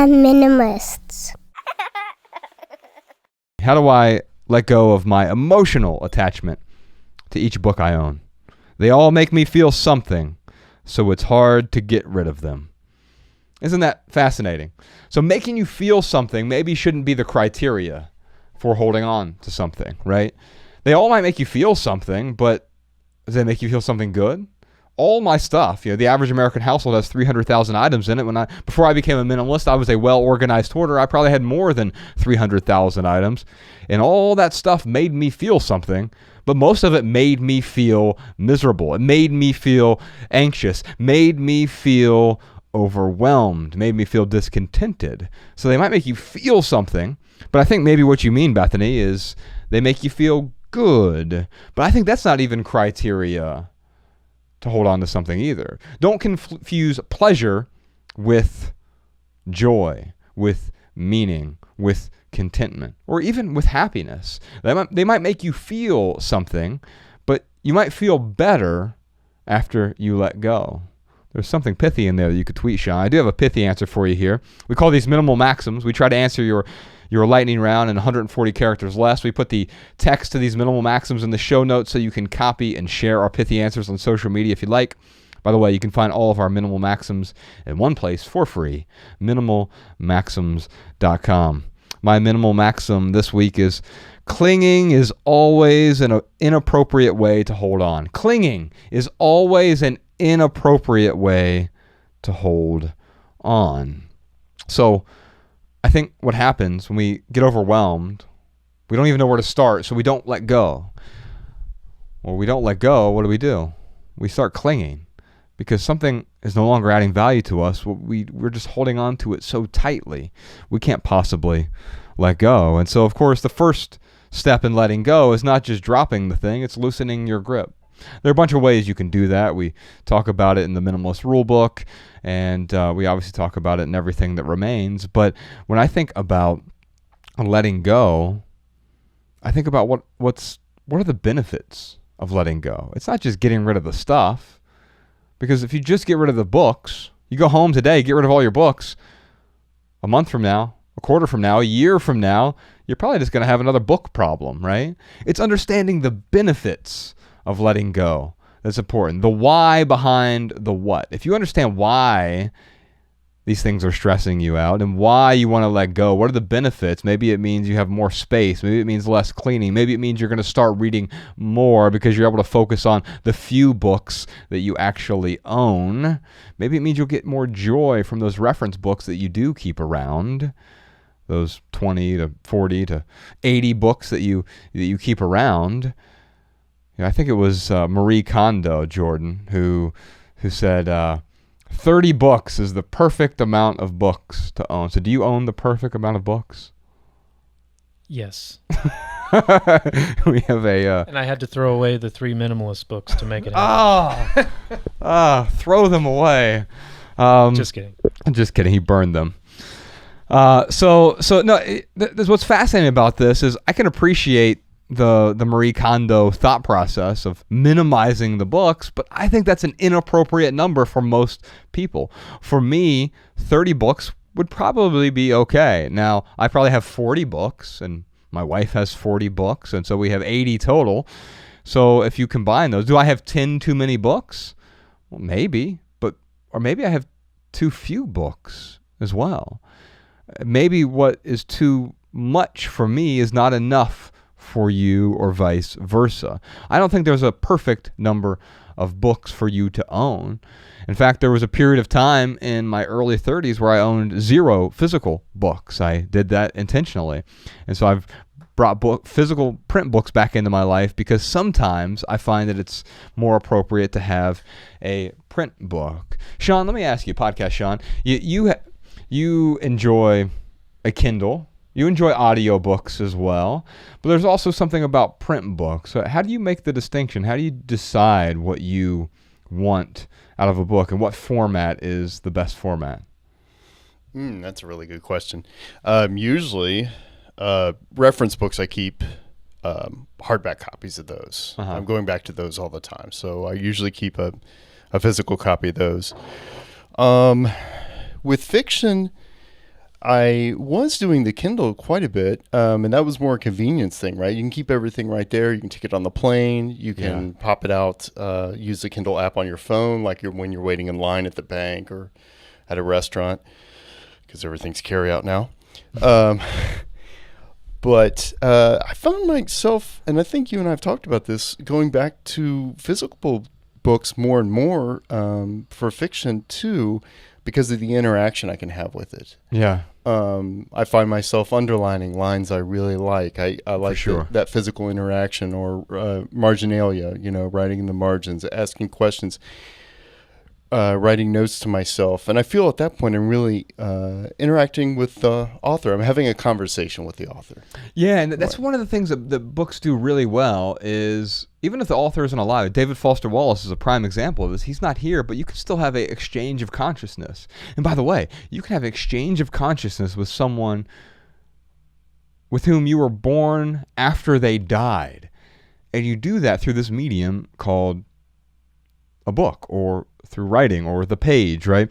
Minimalists. How do I let go of my emotional attachment to each book I own? They all make me feel something, so it's hard to get rid of them. Isn't that fascinating? So making you feel something maybe shouldn't be the criteria for holding on to something, right? They all might make you feel something, but does they make you feel something good? All my stuff, the average American household has 300,000 items in it. Before I became a minimalist, I was a well-organized hoarder. I probably had more than 300,000 items, and all that stuff made me feel something, but most of it made me feel miserable. It made me feel anxious, made me feel overwhelmed, made me feel discontented. So they might make you feel something, but I think maybe what you mean, Bethany, is they make you feel good. But I think that's not even criteria to hold on to something either. Don't confuse pleasure with joy, with meaning, with contentment, or even with happiness. They might make you feel something, but you might feel better after you let go. There's something pithy in there that you could tweet, Sean. I do have a pithy answer for you here. We call these minimal maxims. We try to answer your lightning round in 140 characters less. We put the text to these minimal maxims in the show notes so you can copy and share our pithy answers on social media if you'd like. By the way, you can find all of our minimal maxims in one place for free, minimalmaxims.com. My minimal maxim this week is clinging is always an inappropriate way to hold on. Clinging is always an inappropriate way to hold on. So I think what happens when we get overwhelmed, we don't even know where to start, so we don't let go. Well, we don't let go, what do? We start clinging because something is no longer adding value to us. We're just holding on to it so tightly. We can't possibly let go. And so, of course, the first step in letting go is not just dropping the thing, it's loosening your grip. There are a bunch of ways you can do that. We talk about it in the Minimalist Rulebook, and we obviously talk about it in Everything That Remains. But when I think about letting go, I think about what are the benefits of letting go. It's not just getting rid of the stuff, because if you just get rid of the books, you go home today, get rid of all your books, a month from now, a quarter from now, a year from now, you're probably just going to have another book problem, right? It's understanding the benefits of letting go that's important. The why behind the what. If you understand why these things are stressing you out and why you want to let go, what are the benefits? Maybe it means you have more space. Maybe it means less cleaning. Maybe it means you're going to start reading more because you're able to focus on the few books that you actually own. Maybe it means you'll get more joy from those reference books that you do keep around. Those 20 to 40 to 80 books that you keep around. I think it was Marie Kondo, Jordan, who said 30 books is the perfect amount of books to own. So do you own the perfect amount of books? Yes. We have a... and I had to throw away the 3 minimalist books to make it happen. Throw them away. Just kidding. Just kidding. He burned them. So what's fascinating about this is I can appreciate the Marie Kondo thought process of minimizing the books, but I think that's an inappropriate number for most people. For me, 30 books would probably be okay. Now, I probably have 40 books, and my wife has 40 books, and so we have 80 total. So if you combine those, do I have 10 too many books? Well, maybe, or maybe I have too few books as well. Maybe what is too much for me is not enough for you, or vice versa. I don't think there's a perfect number of books for you to own. In fact, there was a period of time in my early 30s where I owned 0 physical books. I did that intentionally. And so I've brought physical print books back into my life because sometimes I find that it's more appropriate to have a print book. Sean, let me ask you, podcast Sean, you enjoy a Kindle. You enjoy audiobooks as well, but there's also something about print books. So how do you make the distinction? How do you decide what you want out of a book and what format is the best format? That's a really good question. Usually, reference books, I keep hardback copies of those. Uh-huh. I'm going back to those all the time. So I usually keep a physical copy of those. With fiction, I was doing the Kindle quite a bit, and that was more a convenience thing, right? You can keep everything right there. You can take it on the plane. You can pop it out, use the Kindle app on your phone, like when you're waiting in line at the bank or at a restaurant, because everything's carry out now. But I found myself, and I think you and I have talked about this, going back to physical books more and more for fiction too, because of the interaction I can have with it. Yeah. I find myself underlining lines I really like. I like sure. that physical interaction, or marginalia, writing in the margins, asking questions, writing notes to myself. And I feel at that point I'm really interacting with the author. I'm having a conversation with the author. Yeah, and that's one of the things that books do really well is, even if the author isn't alive, David Foster Wallace is a prime example of this. He's not here, but you can still have an exchange of consciousness. And by the way, you can have an exchange of consciousness with someone with whom you were born after they died. And you do that through this medium called a book, or through writing, or the page, right?